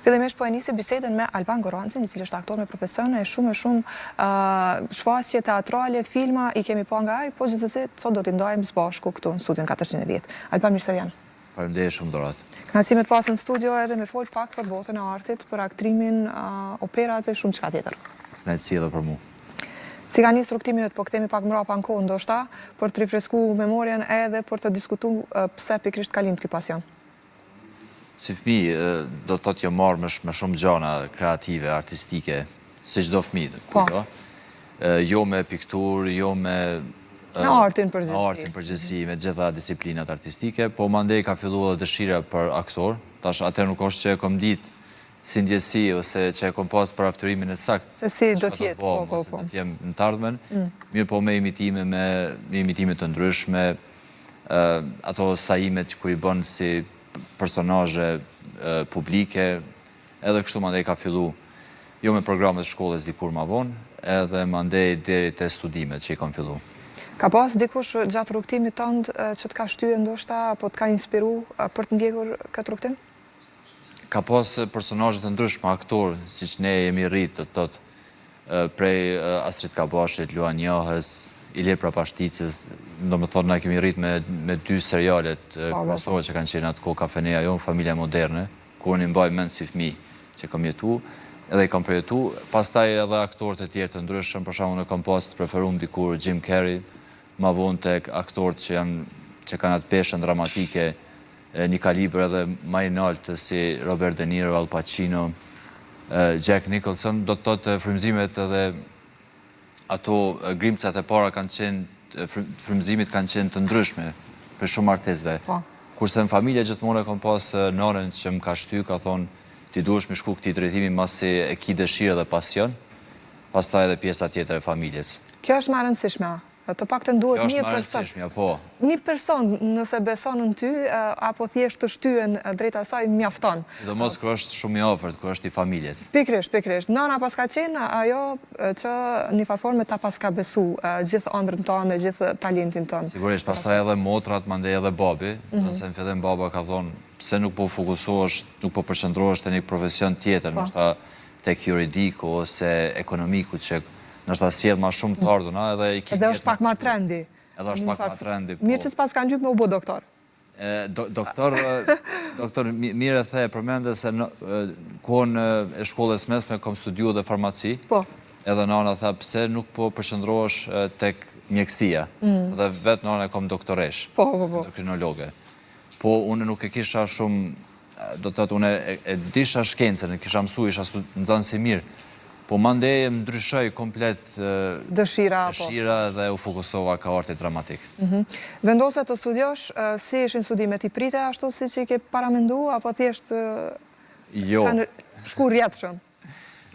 Fillimisht po e nisi bisedën me Alban Gorancin, i cili është aktor me profesion e shumë shfaqje teatrale, filma i kemi pa nga ai, po gjithsesi sot do t'i ndajmë së bashku këtu në studion 410. Alban, mirë se vjen. Faleminderit shumë Dorat. Kënaqësi me të pasur në studio edhe me fol pak për botën e artit, për aktrimin, operat e shumë çka tjetër. Kënaqësi edhe për mua. Si ka nisur rrugtimi yt, po kthehemi pak mbrapa në kohë ndoshta, për të rifreskuar memorien edhe për të diskutuar pse pikërisht ka lindur ky pasion. Si fëmijë, do të thotë jam marrë me shumë gjana kreative, artistike, si çdo fëmijë, kupto? Jo me pikturë, jo me artin përgjithësi. Artin përgjithësi, me gjitha disiplinat artistike, po mandej ka filluar edhe dëshira për aktor. Tash atëherë nuk është që e kam ditë si ndjesi ose që e kom pas për aftërimin e saktë. Se si do t'jetë, po. Do t'jem në të ardhmen, mirë po me imitime të ndryshme, ato sajimet që ku i bën si personazhe publike, edhe kështu mandej ka fillu, jo me programet shkollës dikur ma vonë, edhe mandej deri te studimet që i kam fillu. Ka pas dikush gjatë rrugtimit tënd që t'ka shtyje ndoshta, apo t'ka inspiru për të ndjekur këtë rrugtim? Ka pas personazhe të ndryshme, aktor, siç ne jemi rritë, të thotë, prej Astrid Kabashit, Luan Jahës, Ilir Prapashticës, do më thotë na kemi rritë me dy serialet kryesore që kanë qenë atë kohë Kafeneja jonë, Familja Moderne, kur unë i mbaj mend si fëmijë që kam jetu, edhe i kam përjetu, pastaj edhe aktorët e tjerë të ndryshëm, për shembull ne kam pas të preferuar dikur Jim Carrey, ma vonë tek aktorët që kanë atë peshën dramatike, një kalibër edhe më i lartë si Robert De Niro, Al Pacino, Jack Nicholson, do të thotë frymëzimet edhe ato grimcat e para kanë qenë, frymëzimit kanë qenë të ndryshme për shumë artistëve. Kurse në familje gjithmonë kam pas nonën që më ka shty, ka thonë ti duhesh me shku këtij drejtimi masi e ki dëshirë dhe pasion, pastaj edhe pjesa tjetër e familjes. Kjo është më e rëndësishme. Të paktën duhet një person. Një person nëse beson në ty, apo thjesht të shtyhen drejt asaj mjafton. Sidomos kur është shumë i afërt, kur është i familjes. Pikërisht. Nana pas ka qenë ajo që në një farë ta pas ka besu gjithë ëndrrën tonë, gjithë talentin tonë. Sigurisht, pastaj edhe motrat, mandej edhe babi, nëse në fillim baba ka thonë pse nuk po fokusohesh, nuk po përqendrohesh te një profesion tjetër, ndoshta tek juridiku ose ekonomiku që nështë sjell ma shumë të ardhuna edhe i ki... Edhe është pak ma trendi. Edhe është pak ma trendi, po... Mirë që s'pas kanë gjyp me u bo doktor. Doktor, mire the, përmende se kohën e shkollës mesme kom studiu dhe farmaci. Po. Edhe nana tha, pse nuk po përqendrohesh tek mjekësia. Se dhe vetë nana kom doktoresh. Po. Endokrinologe. Po, unë nuk e kisha shumë... Do të thotë, unë e disha shkencën, e kisha mësu, isha nxënës i mirë. Po mandej më ndryshoj komplet dëshira dhe u fokusova ka arti dramatik. Vendose të studiosh, si ishin studimet, i prite ashtu si që i ke paramendu, apo thjesht kanë shku rjetëshën?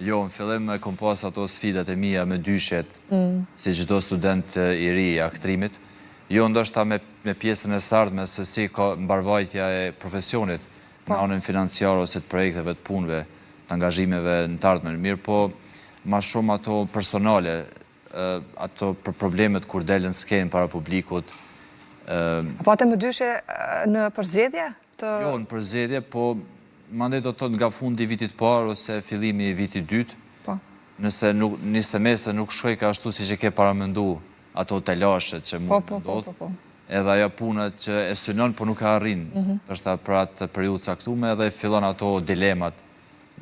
Jo, në fillim kom pas ato sfidat e mija me dyshjet, si çdo student i ri i aktrimit. Jo, ndoshta me pjesën e sardme, se si ka mbarvajtja e profesionit, në anën financiare ose të projekteve të punëve, të angazhimeve në të ardhmen. Mirë po, ma shumë ato personale, ato problemet kur delën skenë para publikut. Apo atë më dyshe në përzgjedhje? Jo, në përzgjedhje, po mandej do të thotë nga fundi vitit parë ose fillimi vitit dytë, nëse një semestër nuk shkoj ka ashtu si që ke paramendu ato telashet që mund të ndodhë, edhe ajo punët që e synon, po nuk e arrin, është për atë periudhë caktuar edhe fillon ato dilemat,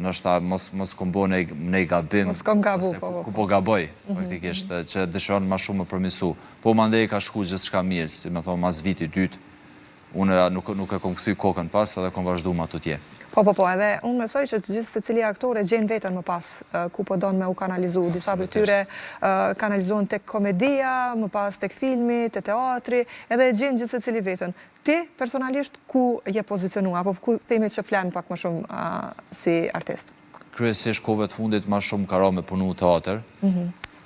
nështë mos kom bo në i gabim, ku po gaboj, faktikisht, që dëshiron ma shumë më përmisu. Po mandej ka shku gjithë shka mirë, si me thonë, mas viti dytë, unë nuk e kom këthy kokën pas, edhe kom vazhdu ma të tje. Po, edhe unë mësoj që gjithë se cili aktore gjenë vetën më pas, ku po donë me u kanalizu. Disa për tyre kanalizohen tek komedia, më pas tek filmi, te teatri, edhe gjenë gjithë se cili vetën. Ti, personalisht, ku je pozicionu, apo ku themi që flenë pak më shumë si artist? Kryesisht kove të fundit ma shumë ka ra me punu teatr.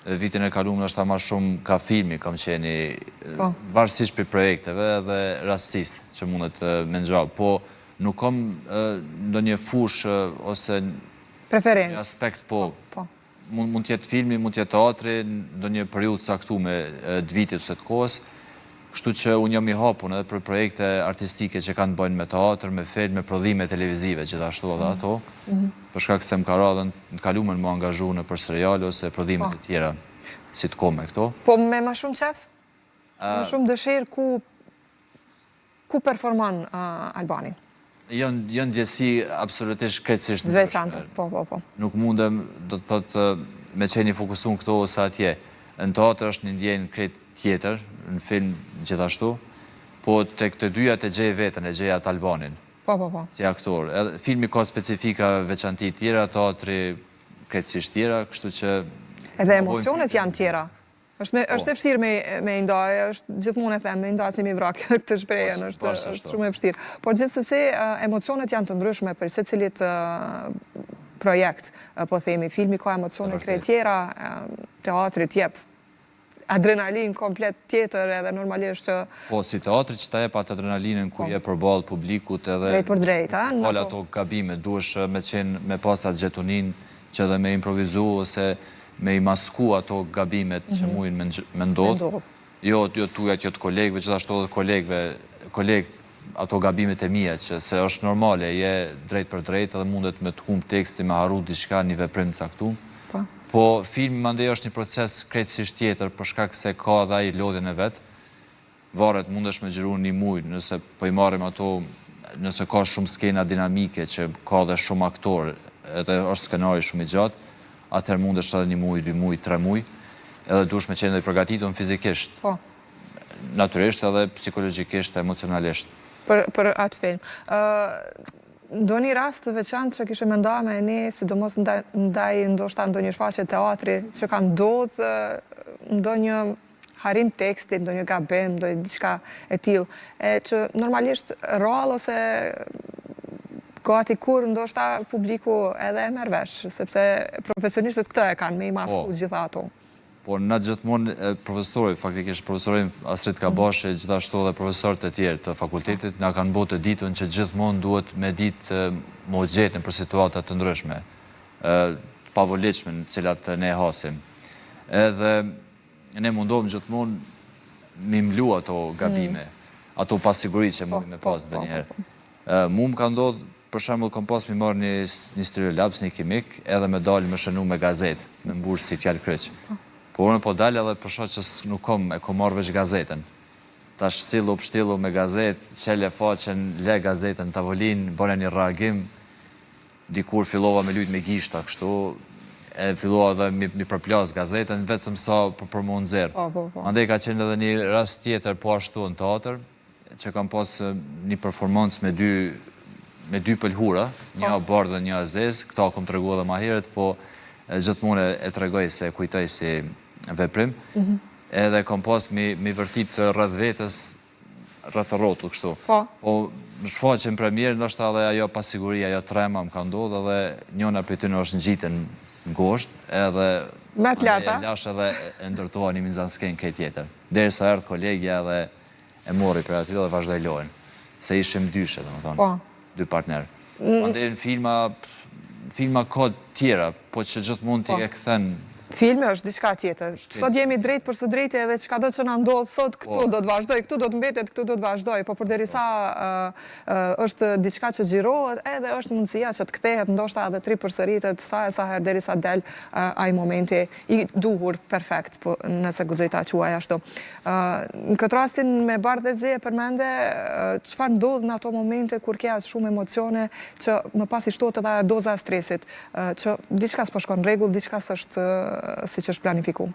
Vitin e kaluar është ma shumë ka filmi, kam qeni varësisht për projekteve dhe rastësisht që mundet me nxrap. Po, nuk kam ndo një fush ose një aspekt, po. Mund tjetë filmi, mund tjetë teatri, ndo një periud saktu me 2 vitit ose të kohës. Kështu që unë jam i hapun edhe për projekte artistike që kanë bëjnë me teatr, me film, me prodhime televizive, gjithashtu edhe ato, për shkak se më ka radhën në kalumen më angazhu në për seriale ose prodhime të tjera, sitcome këto. Po me ma shumë qef? Me shumë dëshirë ku performon Albani? Jënë gjësi absolutisht krejtësisht në Veçantë, po. Nuk mundem, do të thotë, me qeni fokusun këto ose atje. Në teatr është një ndjenë krejt tjetër, në film gjithashtu, po të këtë dyja të gjej vetën, e gjej atë Albanin. Po. Si aktor. Filmi ka specifika veçanti tjera, teatri krejtësisht tjera, kështu që... Edhe emocionet janë tjera. është e vështirë me ndaj, është gjithmonë e them, me ndaj si mi vrak këtë shprehjen, është shumë e vështirë. Po gjithsesi, emocionet janë të ndryshme për secilit projekt, po themi, filmi ka emocione krejt tjera, teatrit jep adrenalin komplet tjetër edhe normalisht që... Po, si teatri që ta jep atë adrenalinën ku je përballë publikut edhe... Drejt për drejt, a? Fal ato gabime, duesh me pas atë xhetonin që edhe me improvizu ose me i masku ato gabimet që mujnë me ndodhë. Jo tujat, jo të kolegëve, gjithashtu edhe kolegë ato gabimet e mija, që se është normale, je drejt për drejt edhe mundet me të humb teksti, me haru diçka, një veprim të caktuar. Po filmi mandej është një proces krejtësisht tjetër, për shkak se ka dhe ai lodhjen e vet. Varet mundesh me xhiru një muj, nëse po i marrim ato, nëse ka shumë skena dinamike që ka dhe shumë aktor, edhe është skenari shumë i gjatë, atëherë mundesh edhe një muj, 2 muj, 3 muj, edhe duhesh me qenë dhe përgatitur fizikisht. Po. Natyrisht edhe psikologjikisht, emocionalisht. Për atë film. Ndo një rast të veçantë që kishe menda me ne, sidomos ndaj ndoshta ndo një shfaqe teatri që ka ndodhë ndo një harim tekstit, ndo një gabim, ndo një diçka e tillë, që normalisht rrallë ose gati kur ndoshta publiku edhe e merr vesh, sepse profesionistët këtë e kanë me i masku gjitha ato. Po, na gjithmonë profesori, faktikisht profesorin Astrid Kabashi, gjithashtu dhe profesorët e tjerë të fakultetit, na kanë botë të ditën që gjithmonë duhet me ditë më gjetën për situatat të ndryshme, pavoliqme në cilat ne hasim. Edhe ne mundohem gjithmonë mi mlu ato gabime, ato pasiguri që mund me pas dhe njëherë. Mu më ka ndodhë, për shembull, kom pas mi marrë një stereolaps, një kimik, edhe me dalë me shënu me gazet, me mburë si fjalë kryq. Po unë po dalë edhe për shoh që nuk kom, e kom marrë veç gazetën. Ta shtilu me gazet, qele faqen, le gazetën, tavolin, bëne një reagim, dikur fillova me lujt me gishta, kështu, e fillova dhe mi përplas gazetën, vetëm sa për më nëzirë. Andej ka qenë edhe një rast tjetër po ashtu në teatr, që kam pas një performancë me dy pëlhura, një bardh dhe një azez, këta kom të regu edhe ma heret, po gjithmonë e tregoj se kujtoj si veprim, edhe kom pas mi vërtit rrëdh vetës rrëth rrotu, kështu. Po, në shfaqen premier, nështë edhe ajo pasiguria, ajo trema më ka ndodhë, edhe njona për ty në është në gjitën në gosht, edhe me të larta, e lash edhe e ndërtoa një mizansken këtë tjetër. Deri sa erdhë kolegja dhe e mori për aty dhe vazhdoj lojnë. Se ishim dyshe, dhe më thonë, 2 partnerë. Ande në filma ka tjera, po që gjithë mund t'i e këthen... Filmi është diçka tjetër. Sot jemi drejt për së drejtë edhe çka do që na ndodh sot, këtu do të vazhdoj, këtu do të mbetet, këtu do të vazhdoj, po përderisa është diçka që xhirohet, edhe është mundësia që të kthehet ndoshta edhe tri përsëritet sa herë derisa del ai momenti i duhur perfekt, po nëse guxoj ta quaj ashtu. Në këtë rastin me Bardhezi e përmende çfarë ndodh në ato momente kur ke as shumë emocione që më pas i shtohet edhe doza e stresit, që diçka s'po shkon rregull, diçka s'është si që është planifiku.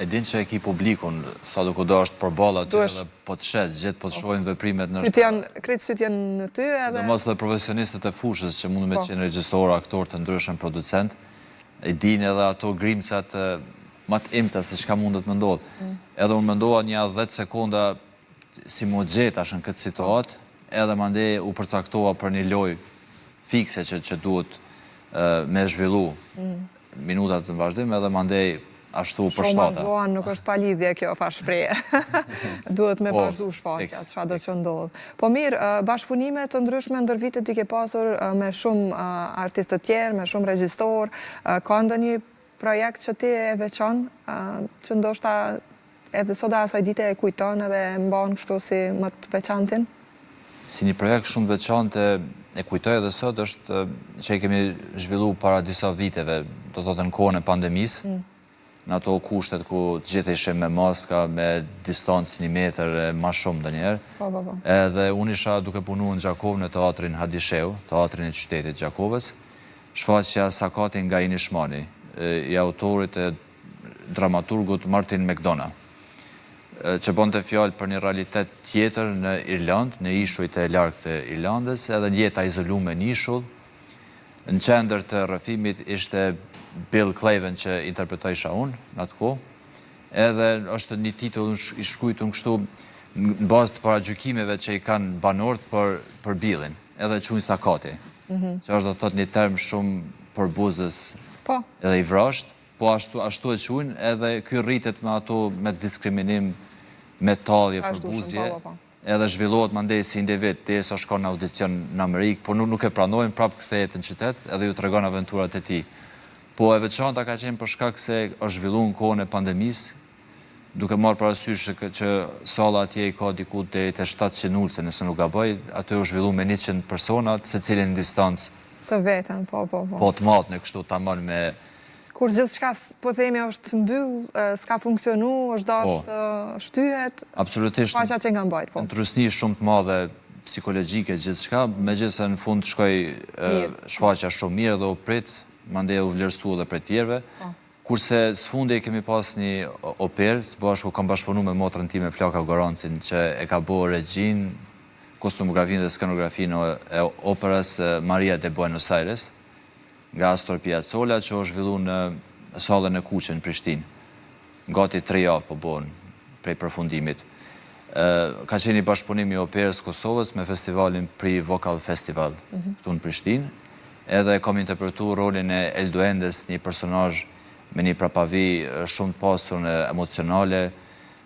E din që e ki publikun, sa do kudo është përballa ty edhe po të shetë, gjithë po të shojnë veprimet në shtë. Kretë sytë janë në ty edhe... Dhe mos dhe profesionistët e fushës që mundu me qenë regjisor, aktor të ndryshën, producent, e din edhe ato grimësat matë imta se shka mundet më ndodhë. Edhe unë më ndoha një 10 sekonda si më gjetash në këtë situatë, edhe më ndej u përcaktoha për një loj fikse që duhet me zhvillu minutat të vazhdim, edhe mandej ashtu për shtata. Shumë azvoan, nuk është pa lidhje kjo fa shpreje. Duhet me vazhdu shfaqja, çfarë do që ndodhë. Po mirë, bashkëpunime të ndryshme ndër vitet i ke pasur me shumë artistë të tjerë, me shumë regjistor, ka ndonjë projekt që ti e veçon, që ndoshta edhe sot asaj dite e kujton edhe e mban kështu si më të veçantin? Si një projekt shumë veçante e kujtoj edhe sot është që i kemi zhvillu para disa viteve, do të thotë në kohën e pandemisë, në ato kushtet ku të gjithë ishim me maska, me distancë 1 metër e ma shumë ndonjëherë. Po. Edhe unë isha duke punu në Gjakovë në teatrin Hadisheu, teatrin e qytetit Gjakovës, shfaqja Sakati nga Inishmani, i autorit e dramaturgut Martin McDonagh, që bënte fjalë për një realitet tjetër në Irlandë, në ishujt e largët të Irlandës, edhe jeta izoluar në ishull. Në qendër të rrëfimit ishte Bill Clavin që interpretoisha unë në atë kohë, edhe është një titull i shkruajtur kështu në bazë të paragjykimeve që i kanë banorët për Billin, edhe quajnë Sakati, që është do të thotë një term shumë përbuzës edhe i vrasht, po ashtu e quajnë, edhe ky rritet me ato me diskriminim, me tallje, përbuzje, edhe zhvillohet mandej si individ, derisa shkon në audicion në Amerikë, por nuk e pranojnë, prapë kthehet në qytet, edhe ju tregon aventurat e tij. Po e veçanta ka qenë për shkak se është zhvilluar në kohën e pandemisë, duke marrë parasysh që salla atje i ka diku deri te 700 ulse, nëse nuk gaboj, aty u zhvillu me 100 persona, secilin në distancë të vetën, po. Po të matën e kështu tamam me. Kur gjithçka po themi është mbyll, s'ka funksionu, është dashur shtyhet. Absolutisht. Paqa që nga mbajt, po. Në trysni shumë të madhe psikologjike gjithçka, megjithëse në fund shkoi shfaqja shumë mirë dhe u prit, mandej u vlerësua edhe për tjerëve. Kurse sfundi kemi pas një operë, së bashku kam bashkëpunu me motrën time Flaka Gorancin, që e ka bërë regjin, kostumografinë dhe skenografinë e operës Maria de Buenos Aires, nga Astor Piazzolla, që është zhvillu në sallën e Kuqe në Prishtinë. Gati 3 javë po bën prej përfundimit. Ka qenë një bashkëpunim i operës Kosovës me festivalin Pri Vocal Festival këtu në Prishtinë, edhe kam interpretuar rolin e Elduendes, një personazh me një prapavi shumë të pasur emocionale,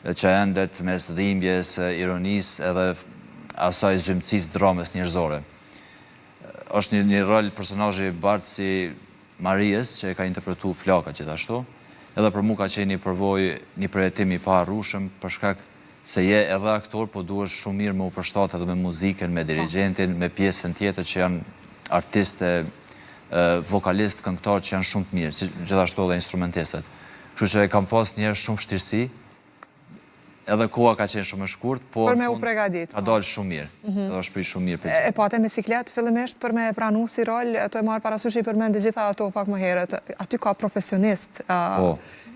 që endet mes dhimbjes, ironisë edhe asaj zgjimësisë dramës njerëzore. Është një rol personazhi i bardh si Marijes, që e ka interpretuar Flaka gjithashtu, edhe për mua ka qenë një përvojë, një përjetim i paharrueshëm, për shkak se je edhe aktor, po duhesh shumë mirë me u përshtatë edhe me muzikën, me dirigjentin, me pjesën tjetër që janë artistë, vokalist, këngëtar që janë shumë të mirë, si gjithashtu edhe instrumentistët. Kështu që e kam pas njerë shumë vështirësi, edhe koha ka qenë shumë e shkurt, po për me u përgatit. Ka dalë shumë mirë, edhe është prit shumë mirë. E pate me siklet fillimisht për me pranu si rol, to e marë parasysh i përmend gjitha ato pak më herët. Aty ka profesionist,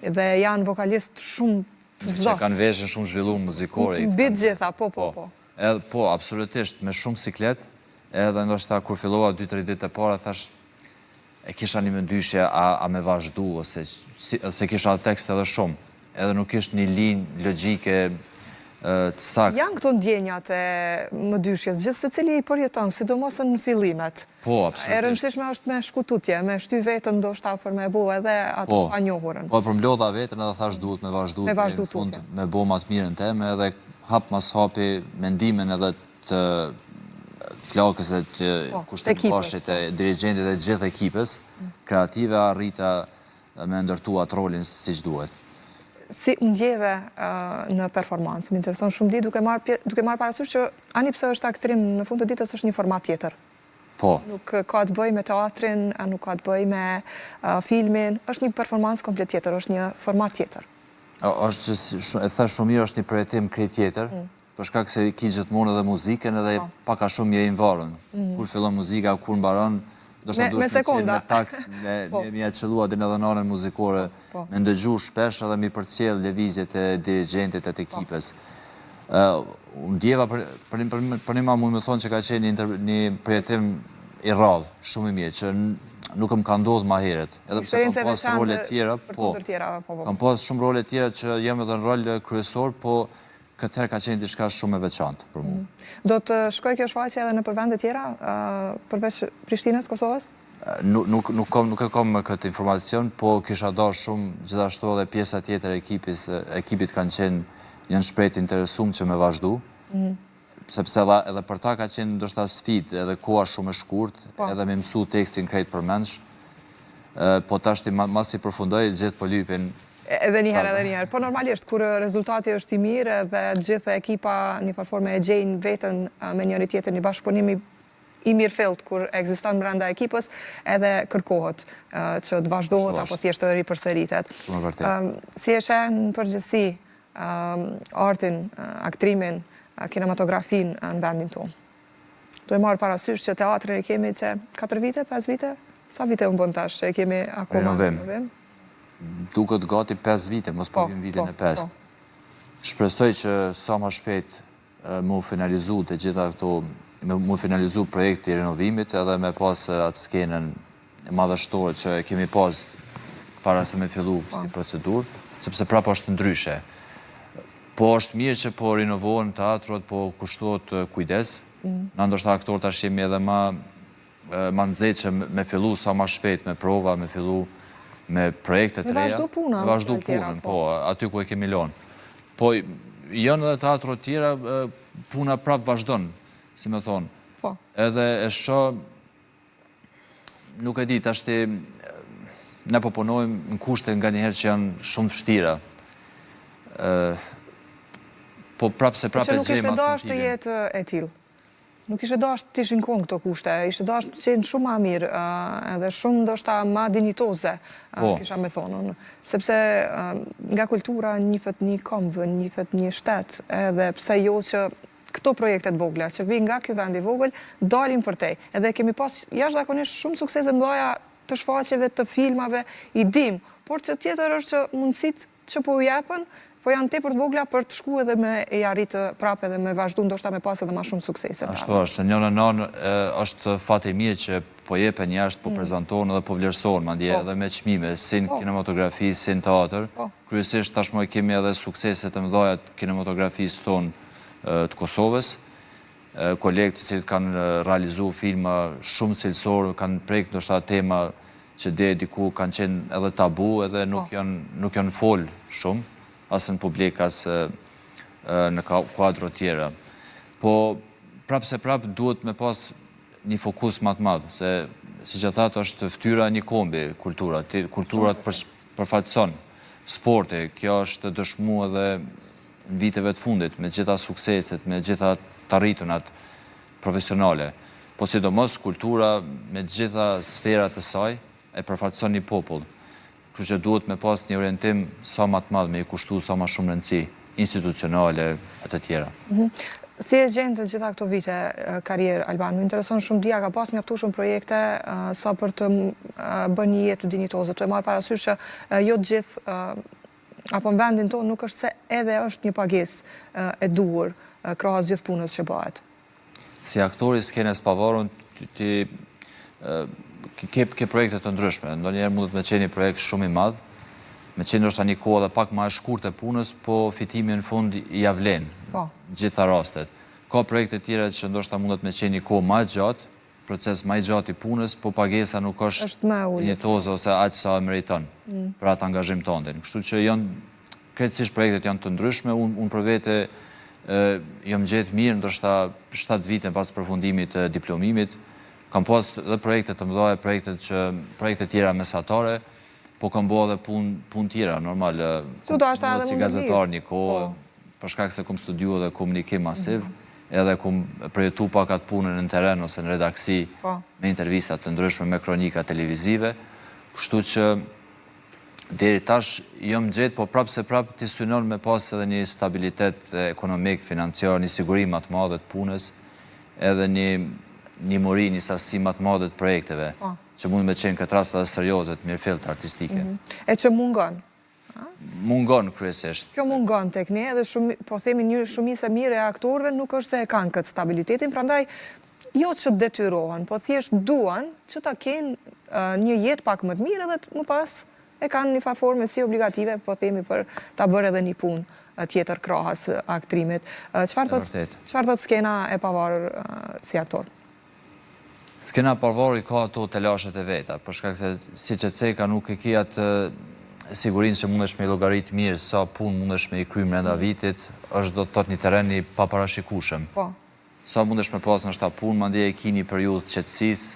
dhe janë vokalist shumë të zotë. Që kanë veshën shumë zhvillu muzikore. Bit gjitha, po. Po, absolutisht, me shumë siklet, edhe ndoshta kur fillova 2-3 ditë e para, thash, e kisha një mendyshje a me vazhdu, ose se kisha tekst edhe shumë, edhe nuk ishtë një linjë logjike të saktë. Janë këto ndjenjat e mëdyshjes, gjithë se cili i përjeton, sidomos në fillimet. Po, absolutisht. E rëndësishme është me shkututje, me shty vetën ndoshta për me bo edhe ato pa njohurën. Po, për mlodha vetën edhe thash duhet me vazhdu në fund, me bo ma të mirën teme, edhe hap mas hapi mendimin edhe të Flakës e të kushtim bashit e dirigentit e gjithë ekipës, kreative arrita me ndërtu atë rolin si që duhet. Si ndjeve në performancë, më intereson shumë di, duke marrë parasysh që ani pse është aktrim në fund të ditës është një format tjetër. Po. Nuk ka të bëj me teatrin, nuk ka të bëj me filmin, është një performancë komplet tjetër, është një format tjetër. është që, e thash shumë mirë, është një përjetim krejt tjetër, për shkak se ki gjithmonë edhe muzikën edhe paka shumë je i varën. Kur fillon muzika, kur mbaron, do shta duhet me qenë me takt, me e qëllua dhe në dhenarën muzikore, me ndëgju shpesh edhe mi përcjell lëvizjet e dirigentit e të ekipës. Ndjeva, për një ma mund me thonë që ka qenë një përjetim i rrallë, shumë i mirë, që nuk më ka ndodhë ma heret. Edhe pse kam pas role tjera, kam pas shumë role tjera që jem edhe në rol kryesor, po këtëherë ka qenë diçka shumë e veçantë për mu. Do të shkoj kjo shfaqje edhe në përvende tjera, përveç Prishtinës, Kosovës? Nuk e kam me këtë informacion, po kisha darë shumë, gjithashtu edhe pjesa tjetër ekipit kanë qenë, janë shprejt interesum që me vazhdu, sepse edhe për ta ka qenë ndoshta sfidë, edhe koha shumë e shkurt, edhe me mësu tekstin krejt përmensh, po tashti mas i përfundoj gjithë polypin. Edhe njëherë. Po normalisht, kur rezultati është i mirë dhe gjithë ekipa një farforme e gjejnë vetën me njëri tjetër një bashkëpunimi i mirë fillt kur ekziston brenda ekipës, edhe kërkohet që të vazhdohet apo thjesht të ripërsëritet. Si e sheh në përgjithësi artin, aktrimin, kinematografin në vendin tonë? Do e marrë parasysh që teatrin e kemi që 4 vite, 5 vite? Sa vite më bën tash që e kemi akoma në renovim? Duket gati 5 vite, mos po vim vitin e 5. Shpresoj që sa më shpejt mu finalizu të gjitha këto, mu finalizu projekti i renovimit edhe me pas atë skenën madhështore që kemi pas para se me fillu si procedur, sepse prapa është ndryshe. Po është mirë që po rinovohen teatrot, po kushtohet kujdes. Na ndoshta aktorët tash jemi edhe ma nxehtë që me fillu sa ma shpejt me prova, me fillu me projekte të reja. Me vazhdu punën. Me vazhdu punën, po, aty ku e kemi lonë. Po, janë edhe teatrot tjera, puna prap vazhdon, si me thonë. Po. Edhe e shoh, nuk e di, tashti, ne po punojmë në kushte nga njëherë që janë shumë të vështira. Po prap se prap e gjejmë atë nuk ishte dash të jetë e tillë. Nuk ishte dash të ishin kënë këto kushte, ishte dash të qenë shumë ma mirë, edhe shumë ndoshta ma dinitoze, kisha me thonën. Sepse nga kultura njifet një kombë, njifet një shtet, edhe pse jo që këto projektet vogla, që vi nga ky vend i vogël, dalin për tej. Edhe kemi pas jashtëzakonisht shumë suksese mdoja të shfaqjeve, të filmave, i dim, por që tjetër është që mundësit që po u japën, po janë tepër të vogla për të shku edhe me e arritë prapë edhe me vazhdu ndoshta me pas edhe ma shumë suksese. Ashtu është, njënë në është fat e mirë që po jepen jashtë, po prezentohen edhe po vlerësohen, mandje edhe me çmime, si në kinematografi, si në teatr. Kryesisht tashmë kemi edhe suksese të mëdha të kinematografisë tonë të Kosovës. Kolegët të cilët kanë realizuar filma shumë cilësor, kanë prejkë ndoshta tema që diku kanë qenë edhe tabu edhe nuk janë fol shumë, asë në publik, asë në kuadro tjera. Po, prapë se prapë duhet me pas një fokus më të madhë, se, si që thatë, është ftyra një kombi kultura. Kulturat përfaqëson sporti, kjo është dëshmu edhe në viteve të fundit, me gjitha sukseset, me gjitha të arritunat profesionale. Po, sidomos, kultura me gjitha sferat të saj e përfaqëson një popull. Kështu që duhet me pas një orientim sa ma të madhë, me i kushtu sa ma shumë rëndësi institucionale e të tjera. Si e gjenë të gjitha këto vite karierë, Alban? Më intereson shumë dhja, ka pas mjaftu shumë projekte sa për të bërë një jetë dinitoze. Të e marë parasysh që jo të gjithë, apo në vendin tonë nuk është se edhe është një pages e duhur krahas gjithë punës që bëhet. Si aktori s'kene s'pavarun, ti ke projekte të ndryshme. Ndonjëherë mundet me qenë një projekt shumë i madh, me qenë ndoshta një kohë dhe pak më e shkurtë e punës, po fitimi në fund i avlen gjitha rastet. Ka projekte tjera që ndoshta mundet me qenë një kohë më e gjatë, proces më i gjatë i punës, po pagesa nuk është dinitoze ose aq sa meriton për atë angazhim tënd. Kështu që janë krejtësisht projektet janë të ndryshme, unë për vete jam gjetë mirë ndoshta 7 vite pas përfundimit të diplomimit. Kam pas dhe projekte të mëdha, projekte tjera mesatare, po kam bo edhe pun tjera, normal, si gazetar një kohë, për shkak se kom studiu dhe komunikim masiv, edhe kom përjetu pak atë punën në teren ose në redaksi me intervistat të ndryshme me kronika televizive, kështu që deri tash jam gjetë, po prapë se prapë t'i synon me pas edhe një stabilitet ekonomik, financiar, një sigurim atë madhe të punës, edhe një mori, një sasi më të madhe të projekteve, që mund me qenë këtë rast edhe seriozet, mirëfillt artistike. E që mungon? Mungon, kryesisht. Kjo mungon tek ne, edhe po themi një shumicë e mire e aktorëve nuk është se e kanë këtë stabilitetin, prandaj jo që detyrohen, po thjesht duan që ta kenë një jetë pak më të mirë edhe më pas e kanë një farforme si obligative, po themi për ta bërë edhe një punë tjetër krahas aktrimit. Çfarë thot skena e pavarur si aktor? Skena pavarur i ka ato të lashet e veta, për shkak se si që ceka nuk e ki atë sigurin që mundesh me i logarit mirë, sa pun mundesh me i kry mrenda vitit, është do të tot një teren një paparashikushëm. Sa mundesh me pas në shta pun, ma ndje e ki një periudhë qetësis,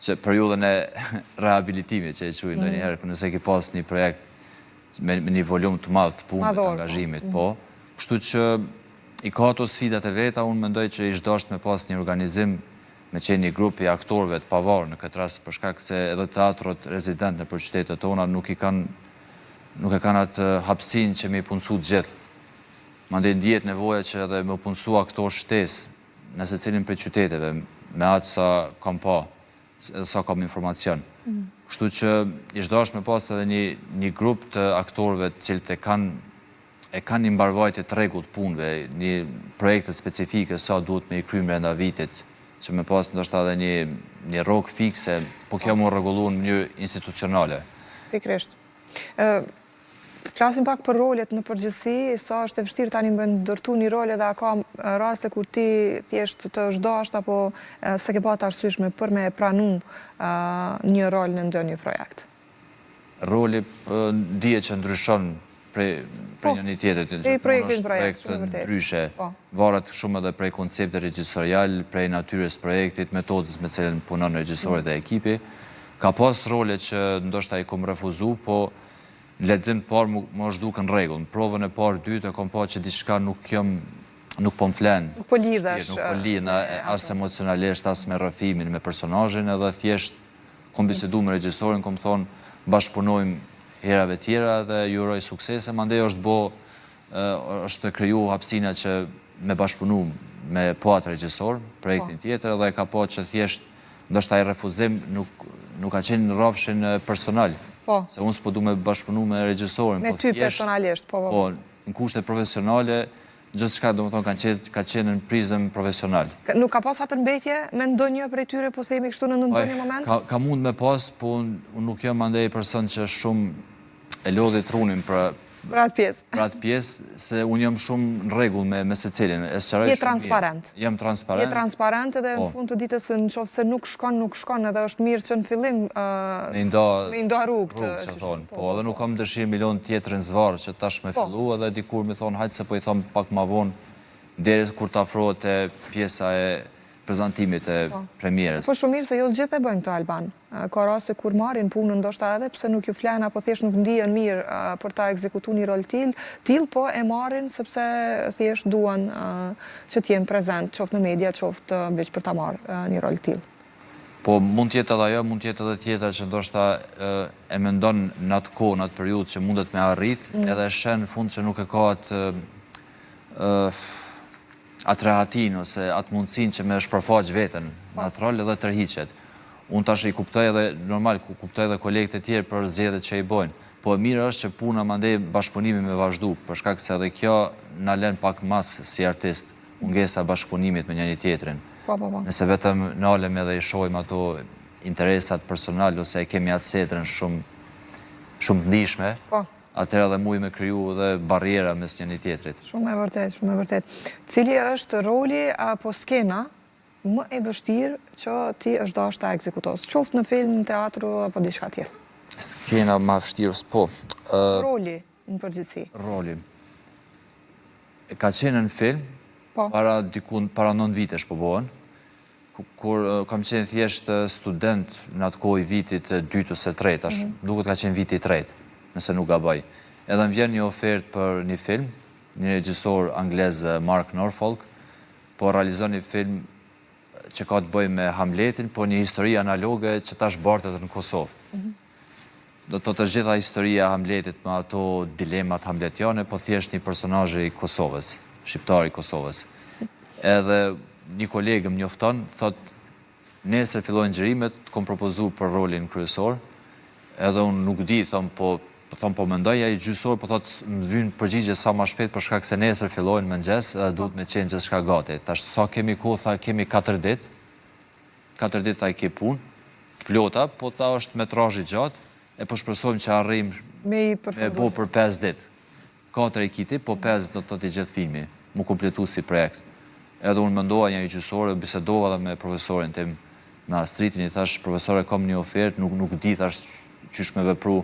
që periudhën e rehabilitimit që e quj në njëherë, për nëse ki pas një projekt me një volum të madh të punës të angazhimit, po. Kështu që i ka ato sfidat e veta, unë mendoj që i dosht me pas një organizim me qenë një grup i aktorëve të pavarur në këtë rast, për shkak se edhe teatrot rezident në për qytetet tona nuk e kanë atë hapësinë që me i punësu të gjithë. Mandej ndihet nevoja që edhe me punësu aktor shtesë në secilin prej qyteteve, me atë sa kam pa, sa kam informacion. Kështu që i dosht me pas edhe një grup të aktorëve të cilët e kanë një mbarvajtje të rregullt punëve, një projekte specifike sa duhet me i krymë brenda vitit, që me pas ndoshta edhe një rrogë fikse, po kjo mu rregullu në mënyrë institucionale. Pikrisht. Të flasim pak për rolet në përgjithësi, sa është e vështirë tani me ndërtu një rol edhe a ka raste kur ti thjesht të zhdasht apo se ke pa të arsyeshme për me pranu një rol në ndonjë projekt? Roli dihet që ndryshon prej një tjetrit. Prej projektit në projekt, shumë vërtet. Ndryshe, varet shumë edhe prej konceptit regjisorial, prej natyrës projektit, metodës me cilën punon regjisori dhe ekipi. Ka pas role që ndoshta i kom refuzu, po në lexim të parë më është duke në rregull. Në provën e parë dytë e kom pa që diçka nuk po më flen. Nuk po lidhesh. Nuk po lidhen as emocionalisht, as me rrëfimin, me personazhin, edhe thjesht kom bisedu me regjisorin, kom thonë bashkëpunojmë herave tjera dhe ju uroj suksese. Mandej është kriju hapësina që me bashkëpunu me po atë regjisor, projektin tjetër, edhe ka po që thjesht ndoshta ai refuzim nuk ka qenë në rrafshin personal. Se unë s'po du me bashkëpunu me regjisorin. Me ty personalisht, po. Në kushte profesionale, gjithçka do më thonë ka qenë në prizëm profesional. Nuk ka pas atë mbetje me ndonjë prej tyre, po themi kështu në ndonjë moment? Ka mund me pas, po unë nuk jam andej person që shumë e lodhi trunin për atë pjesë, se unë jam shumë në rregull me secilin. Je transparent. Jam transparent. Je transparent edhe në fund të ditës në qoftë se nuk shkon edhe është mirë që në fillim me nda rrugë që thonë. Po, edhe nuk kam dëshirë milion tjetër në zvarë që tash me fillu edhe dikur me thonë hajtë se po i thonë pak ma vonë deri kur të afrohet e pjesa e prezentimit e premierës. Po shumë mirë se jo të gjithë e bëjmë të Alban. Ka raste kur marrin punën ndoshta edhe pse nuk ju flen apo thjesht nuk ndihen mirë për ta ekzekutuar një rol till, po e marrin sepse thjesht duan që të jenë prezent, qoftë në media, qoftë veç për ta marrë një rol till. Po mund të jetë edhe ajo, mund të jetë edhe tjetra që ndoshta e mendon në atë kohë, në atë periudhë që mundet me arrit, edhe shen në fund që nuk e ka atë rehatin ose atë mundësin që me shpërfaq veten në atë rol edhe tërhiqet. Unë tash i kuptoj edhe, normal, kuptoj edhe kolegët e tjerë për zgjedhjet që i bojnë. Po e mirë është që puna mandej bashkëpunimi me vazhdu, për shkak se edhe kjo na lën pak mas si artist, mungesa bashkëpunimit me njëri tjetrin. Nëse vetëm nalem edhe i shohim ato interesat personal ose e kemi atë setrën shumë të ndihshme, atëherë edhe muj me kriju dhe barriera mes njëri tjetrit. Shumë e vërtet, shumë e vërtet. Cili është roli apo skena më e vështirë që ti është dashur ta ekzekutosh? Qoftë në film, në teatru apo diçka tjetër? Skena më e vështirë, po. Roli në përgjithësi. Roli. Ka qenë në film, para 9 vitesh po bëhen, kur kam qenë thjesht student në atë kohë i vitit 2 ose 3, tash duket ka qenë viti i 3, nëse nuk gaboj. Edhe më vjen një ofertë për një film, një regjisor anglez Mark Norfolk, po realizon një film që ka të bëjë me Hamletin, po një histori analoge që tash bartet në Kosovë. Do të gjitha historia Hamletit me ato dilemat hamletiane, po thjesht një personazh i Kosovës, shqiptar i Kosovës. Edhe një kolegë më njofton, thot, nesër fillojnë xhirimet, të kom propozu për rolin kryesor, edhe unë nuk di, po mendoj, ai gjyqësor, po thot, më vynë përgjigje sa ma shpejt për shkak se nesër fillojnë mëngjes, edhe duhet me qenë gjithçka gati. Tash sa kemi kohë, tha kemi 4 ditë, 4 ditë ta i ke punë, plota, po tha është metrazh i gjatë, e po shpresojmë që arrijmë me bo për 5 ditë. 4 ekiti, po 5 do të të gjithë filmi, mu kompletu si projekt. Edhe unë mendoha një gjyqësore, bisedova dhe me profesorin tim, me Astritin, i thash, profesore, kam një ofertë, nuk di, thash, qysh me vepru,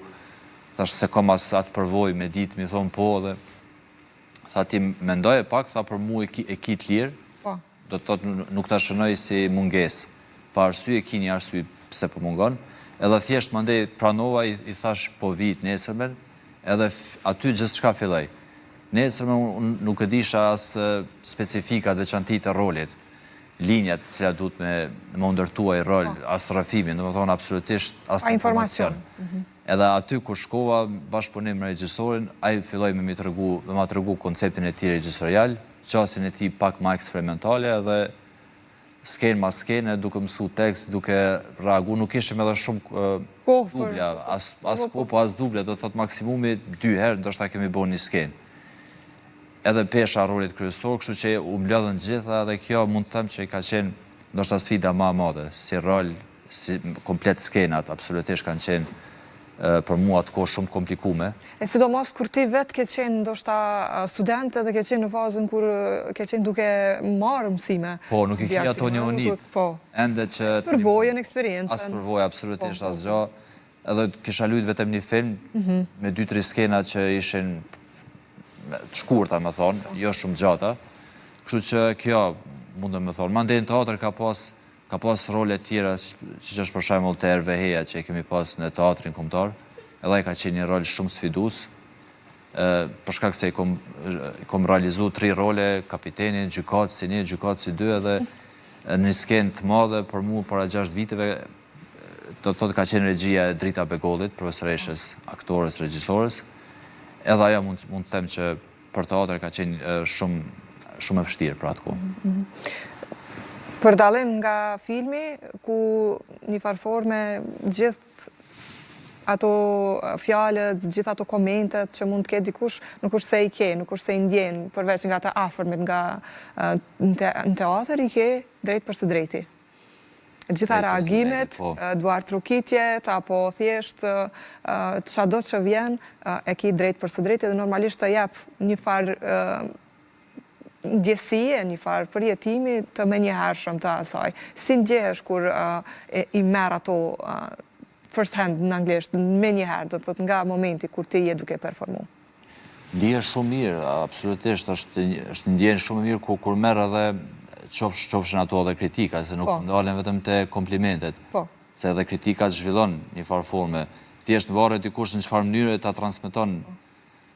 thash, se kam as atë përvoj me ditë, mi thonë po, dhe tha ti mendoj e pak, tha për mu e ki të lirë, do të thotë nuk ta shënoj si munges, pa arsye, ki një arsye pse po mungon, edhe thjesht mandej pranova, i thash po vit nesërmen, edhe aty gjithçka filloi. Nesër unë nuk e disha as specifikat veçantit të rolit, linjat të cilat duhet me ndërtuaj rol, as rrëfimin, domethënë absolutisht as informacion. Edhe aty kur shkova bashkëpunim me regjisorin, ai filloi me ma tregu konceptin e tij regjisorial, qasin e tij pak më eksperimentale edhe skenë mas skene, duke mësu tekst, duke reagu, nuk ishim edhe shumë dubla, as dubla, do të thotë maksimumi 2 herë, ndoshta kemi bërë një skenë. Edhe pesha rolit kryesor, kështu që u mbledhën gjitha dhe kjo mund të them që ka qenë ndoshta sfida më e madhe, si rol, si komplet skenat, absolutisht kanë qenë për mua atë kohë shumë komplikume. E sidomos kur ti vetë ke qenë ndoshta student dhe ke qenë në fazën kur ke qenë duke marrë mësime. Po, nuk i kija to një unit. Po. Ende që... Përvojën, eksperiencën. As përvojë, absolutisht, as gjë. Edhe kisha lujt vetëm një film me 2-3 skena që ishin të shkurta, me thonë, jo shumë gjata. Kështu që kjo, mundë me thonë, mandej në teatr ka pas role tjera, që është për shembull të Erve Heja që e kemi pas në teatrin kombëtar, edhe ai ka qenë një rol shumë sfidues, për shkak se i kom realizu 3 role, kapitenin, gjykatësi 1, gjykatësi 2, edhe në skenë të madhe për mua para 6 viteve, do të thotë ka qenë regjia e Drita Begollit, profesoreshës, aktores, regjisores, edhe ajo mund të them që për teatr ka qenë shumë e vështirë për atë kohë. Për dallim nga filmi, ku një farforme gjithë ato fjalët, gjithë ato komentet që mund të ketë dikush, nuk është se i ke, nuk është se i ndjen, përveç nga të afërmit nga në teatr, i ke drejt për së drejti. Gjitha reagimet, duar trukitjet, apo thjesht çado që vjen, e ki drejt për së drejti dhe normalisht të jep një farë ndjesie, një farë përjetimi të menjëhershëm të asaj. Si ndjehesh kur i merr ato first hand në anglisht, menjëherë, do të thotë nga momenti kur ti je duke performu? Ndihesh shumë mirë, absolutisht, është ndjen shumë mirë kur merr edhe qofshin ato edhe kritika, se nuk ndalen vetëm te komplimentet. Se edhe kritikat zhvillon një farë forme. Thjesht varet dikush në çfarë mënyre ta transmeton,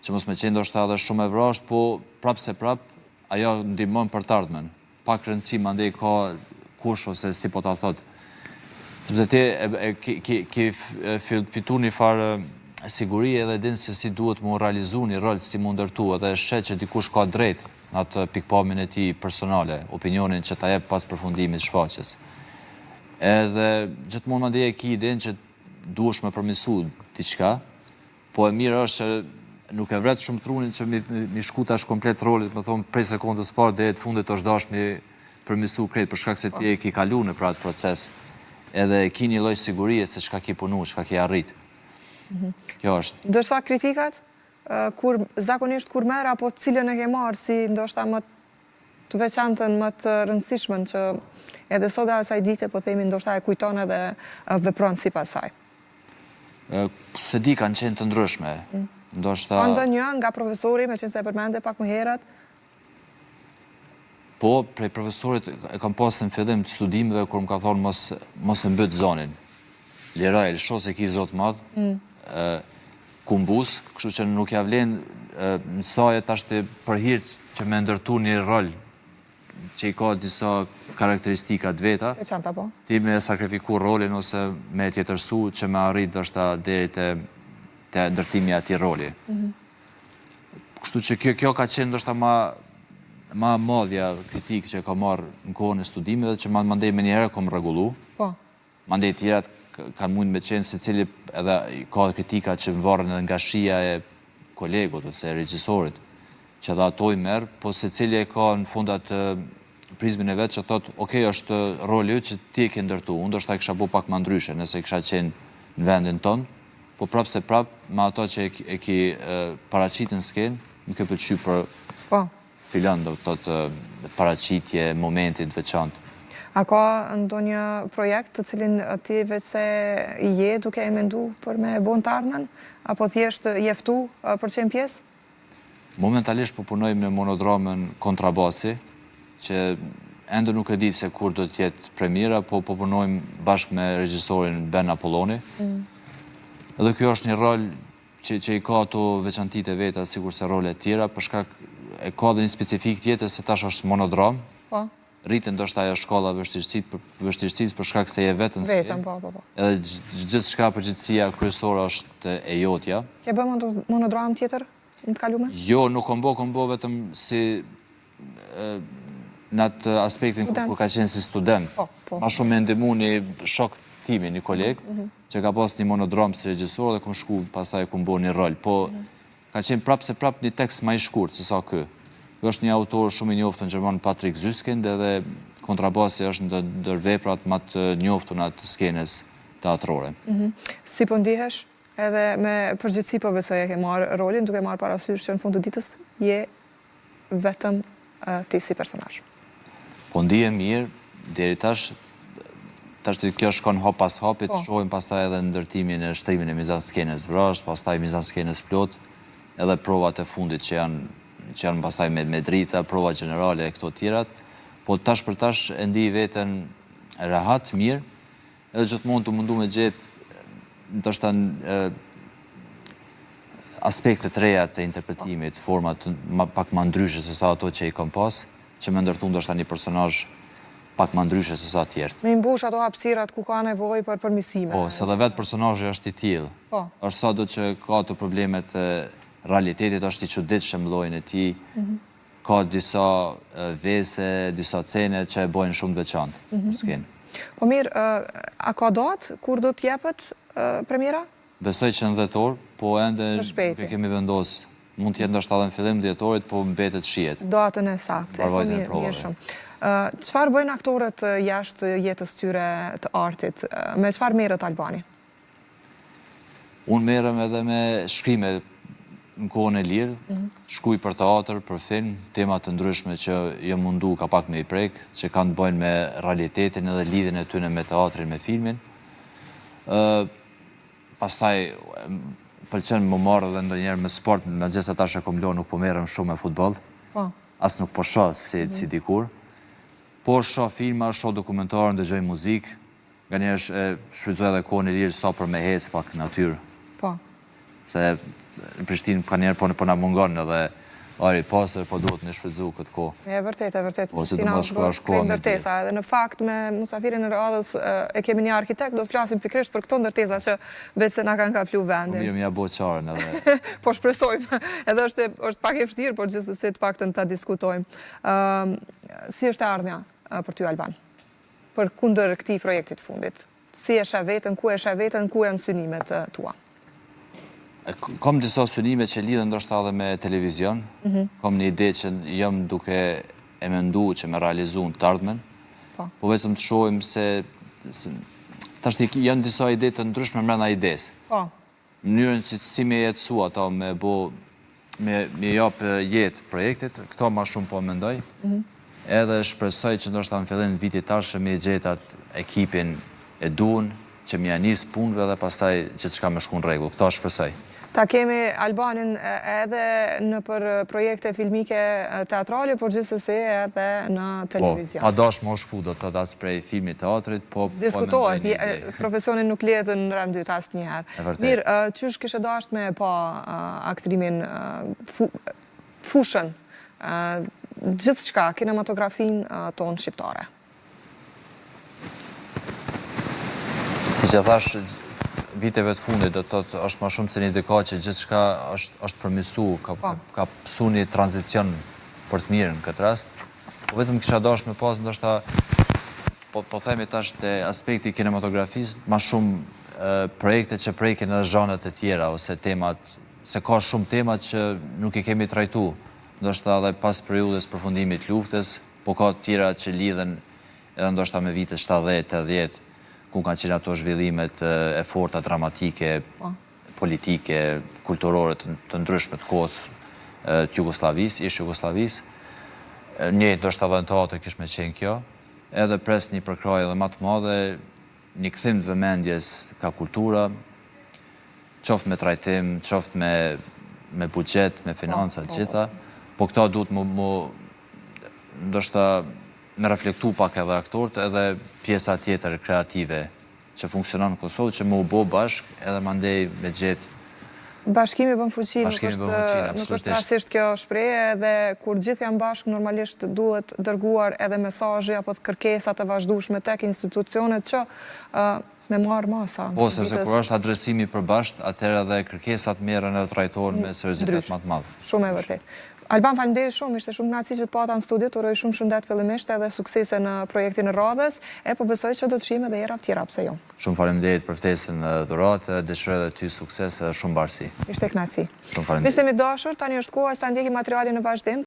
që mos me qenë ndoshta edhe shumë e vrasht, po prap se prap ajo ndihmon për të ardhmen. Pak rëndësi mandej ka kush ose si po ta thot. Sepse ti ke fitu një farë siguri edhe din se si duhet mu realizu një rol, si mu ndërtu, edhe shet që dikush ka drejt në atë pikpamjen e tij personale, opinionin që ta jep pas përfundimit shfaqjes. Edhe gjithmonë mandej e ki idenë që duhesh me përmirësu diçka, po e mirë është që nuk e vret shumë trunin që mi shku tash komplet rolit, me thonë prej sekondës parë dhe e të fundit është dash mi përmirësu krejt, për shkak se ti e ki kalu në pra atë proces, edhe e ki një lloj sigurie se çka ki punu, çka ki arrit. Kjo është. Ndërsa kritikat, zakonisht kur merr apo cilën e ke marrë si ndoshta më të veçantën, më të rëndësishmen që edhe sot e asaj dite po themi ndoshta e kujton edhe vepron sipas saj. Se di kanë qenë të ndryshme. Ka ndonjë nga profesori, me qenë se e përmende pak më herët? Po, prej profesorit e kam pasë në fillim të studimeve, kur më ka thonë mos e mbyt zonin. Liraj, lësho se ki zot madhë, kumbus, kështu që nuk ja vlen mësaje tashti për hirë që me ndërtu një rol që i ka disa karakteristika të veta. Veçanta po? Ti me sakrifiku rolin ose me tjetërsu që me arrit është deri të ndërtimi ati roli. Kështu që kjo ka qenë ndoshta ma madhja kritikë që ka marrë në kohën e studimeve, që mandej me njëherë kom rregullu. Mandej tjerat kanë mund me qenë se cili edhe ka kritika që varën edhe nga shija e kolegut ose e regjisorit, që dhe ato i merë, po se cili e ka në fundat prizmin e vetë që thotë, okej, është roli që ti e ke ndërtu, unë ndoshta kisha bu pak ma ndryshe, nëse kisha qenë në vendin tonë, po prap se prap, ma ato që e ki paraqitin s'ken, nuk e pëlqy për filan, do të të paraqitje momentit veçantë. A ka ndonjë projekt të cilin ti veç se je duke e mendu për me bon të ardhmen, apo thjesht jeftu për qenë pjesë? Momentalisht po punojmë në monodramën Kontrabasi, që ende nuk e di se kur do t'jetë premiera, po punojmë bashkë me regjisorin Ben Apolloni. Edhe kjo është një rol që i ka ato veçantit e veta, sikur se role tjera, për shkak e ka dhe një specifik tjetër se tash është monodram. Po. Rritën ndoshta ajo shkolla vështirësisë për shkak se je vetën si. Vetëm, po. Edhe gjithçka përgjithësia kryesore është e jotja. Ke bën monodram tjetër në të kalume? Jo, nuk kom bo vetëm si në atë aspektin kur ka qenë si student. Po. Ma shumë me ndihmu një shok timi, një koleg, që ka pas një monodram si regjisor dhe kom shku pasaj kom bo një rol. Po, ka qenë prap një tekst ma i shkurt, se sa kë. Është një autor shumë i njoftën Gjerman, Patrik Zyskind, edhe kontrabasi është ndër veprat më të njoftën atë skenes teatrore. Si po ndihesh? Edhe me përgjithësi po besoj e ke marrë rolin, duke marrë parasysh që në fund të ditës je vetëm ti si personazh. Po ndihem mirë, deri tash kjo shkon hap pas hapit, shohim pastaj edhe ndërtimin e shtrimin e mizanskenes vrasht, pastaj mizanskenes plot, edhe provat e fundit që janë pasaj me drita, prova generale e këto tjerat, po tash për tash e ndi veten rahat, mirë, edhe gjithmonë të mundu me gjetë ndoshta aspektet reja të interpretimit, format pak ma ndryshe se sa ato që i kam pas, që me ndërtu ndoshta një personazh pak ma ndryshe se sa tjertë. Me imbush ato hapësirat ku ka nevojë për përmirësime. Po, se dhe vetë personazhi është i tillë. Po. Është sado që ka të problemet e realitetit, është i çuditshëm lloji i tij. Ka disa vese, disa scene që e bojnë shumë veçantë në skenë. Po mirë, a ka datë kur do të jepet premiera? Besoj që në dhjetor, po ende shpejti. kemi vendosur. Mund të jetë ndoshta edhe në fillim dhjetorit, po mbetet shihet. Datën e saktë. Po Përvojtën e mirë provave. shumë. Çfarë bëjnë aktorët jashtë jetës tyre të artit? Me çfarë merret Albani? Unë merrem edhe me shkrime në kohën e lirë, shkuj për teatr, për film, tema të ndryshme që jë mundu ka pak me i prek, që kanë të bëjnë me realitetin edhe lidhjen e tyne me teatrin, me filmin. Pastaj, pëlqen më marrë edhe ndonjëherë me sport, me gjithse tash e kom lo, nuk po merrem shumë me futboll, as nuk po shoh si dikur, po shoh filma, shoh dokumentarë, ndëgjoj muzikë, nga njerë shfrytëzoj edhe kohën e lirë sa për me hec pak natyrë. Po. Se në Prishtinë ka njerë po na mungon edhe ari pasër, po duhet në shfrytëzu këtë kohë. E vërtet. Po, si të mos shkoa shkoa me ndërtesa. Edhe në fakt me musafirin e radhës e kemi një arkitekt, do të flasim pikërisht për këto ndërtesa që vetë se na kanë kaplu vendin. Po mirë m'ja bo qarën edhe. Po shpresojmë. Edhe është pak e vështirë, por gjithsesi të paktën ta diskutojmë. Si është ardhmja për ty, Alban? Për kundër këtij projektit fundit. Si e sheh veten, ku janë synimet tua? Kom disa synime që lidhen ndoshta edhe me televizion. Kom një ide që jam duke e mendu që me realizu në të ardhmen. Po vetëm të shohim se tash janë disa ide të ndryshme mbrenda idesë. Po. Mënyrën si me jetësu ata me japë jetë projektit, këto ma shumë po mendoj. Edhe shpresoj që ndoshta në fillim vitit tashëm me gjetat ekipin e duan, që më janis punëve dhe pastaj gjithçka më shkon në rregull. Këto shpresoj. Ta kemi Albanin edhe në për projekte filmike teatrale, por gjithsesi edhe në televizion. Po, pa dash më shku do të as prej filmit teatrit, po diskutohet, profesionin nuk lihet në rend dytë asnjëherë. Mirë, çysh kishe dashur me pa aktrimin fushën, gjithçka, kinematografin tonë shqiptare. Si që thash, viteve të fundit, do të thotë është ma shumë se një dekadë që gjithçka është përmirësu, ka pësu një tranzicion për të mirën këtë rast. Po vetëm kisha dash me pas ndoshta, po themi tash te aspekti kinematografisë, ma shumë projekte që prekin edhe zhanret e tjera, ose temat, se ka shumë temat që nuk i kemi trajtu, ndoshta edhe pas periudhës përfundimit luftës, po ka tjera që lidhen edhe ndoshta me vitet 70-80, ku kanë qenë ato zhvillimet e forta dramatike, politike, kulturore të ndryshme të kohës të Jugosllavisë, ish Jugosllavisë. Një ndoshta edhe në teatr kish me qenë kjo, edhe pres një përkrahje edhe më të madhe, një kthim të vëmendjes ka kultura, qoftë me trajtim, qoftë me buxhet, me financa të gjitha, po këta duhet ndoshta me reflektu pak edhe aktorët, edhe pjesa tjetër kreative që funksionon në Kosovë, që më u bo bashk, edhe mandej me gjetë Bashkimi bën fuqi, Bashkimi bën fuqi, nuk është absolutisht. rastësisht kjo shprehje, dhe kur gjithë janë bashkë, normalisht duhet dërguar edhe mesazhe apo kërkesa të vazhdueshme tek institucionet që me marrë masa. Po, sepse kur është adresimi përbashkët, atëherë edhe kërkesat merren edhe trajtohen me seriozitet më të madh. Shumë e vërtet. Alban, faleminderit shumë, ishte shumë kënaqësi që të pata në studio, të uroj shumë shëndet fillimisht edhe suksese në projektin e radhës, po besoj që do të shihim edhe era të tjera, pse jo. Shumë faleminderit për ftesën e dhuratë, dëshiroj edhe ty sukses edhe shumë mbarësi. Ishte kënaqësi. Shumë faleminderit. Mirë se mi dashur, tani është koha që ta ndjekim materialin në vazhdim.